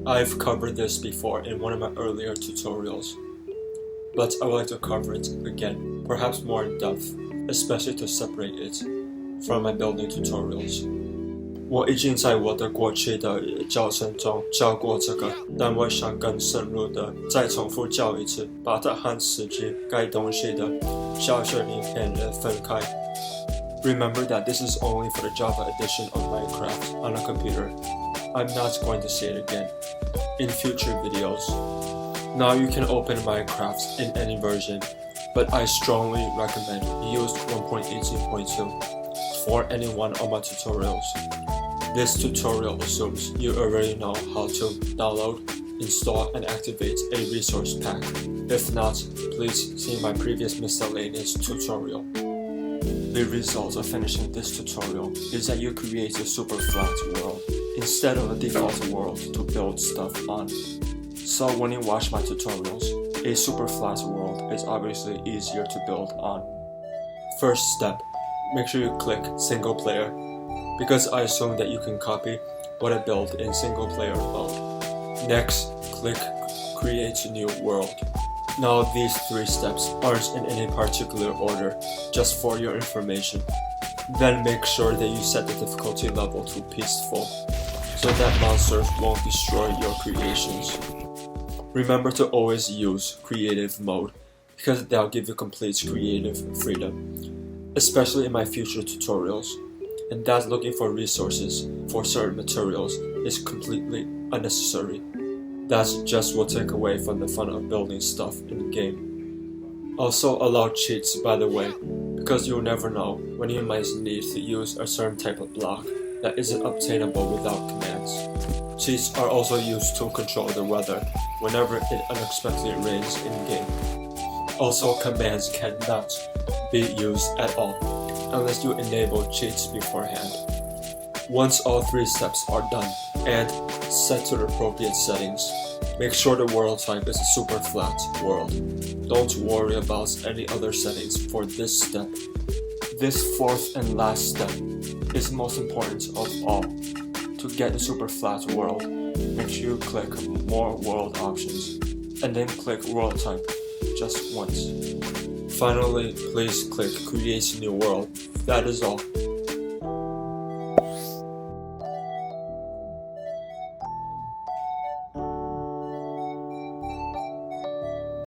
I've covered this before in one of my earlier tutorials, but I would like to cover it again, perhaps more in depth, especially to separate it from my building tutorials. 我已经在我的过去的教程中教过这个，但我想更深入的再重复教一次，把它和实际该东西的教学影片分开。Remember that this is only for the Java edition of Minecraft on a computer. I'm not going to say it again in future videos. Now you can open Minecraft in any version, but I strongly recommend you use 1.18.2 for any one of my tutorials. This tutorial assumes you already know how to download, install, and activate a resource pack. If not, please see my previous miscellaneous tutorial. The result of finishing this tutorial is that you create a Superflat world instead of a default world to build stuff on. So when you watch my tutorials, a Superflat world is obviously easier to build on. First step, make sure you click single player, because I assume that you can copy what I built in single player mode. Next, click create new world. Now these three steps aren't in any particular order, just for your information. Then make sure that you set the difficulty level to peaceful, so that monsters won't destroy your creations. Remember to always use creative mode, because that'll give you complete creative freedom, especially in my future tutorials. And that looking for resources for certain materials is completely unnecessary. That just will take away from the fun of building stuff in the game. Also allow cheats, by the way, because you'll never know when you might need to use a certain type of block that isn't obtainable without commands. Cheats are also used to control the weather whenever it unexpectedly rains in-game. Also, commands cannot be used at all unless you enable cheats beforehand. Once all three steps are done and set to the appropriate settings, make sure the world type is a Superflat world. Don't worry about any other settings for this step. This fourth and last step is most important of all. To get the Superflat world, make sure you click more world options and then click world type just once. Finally, please click create new world. That is all.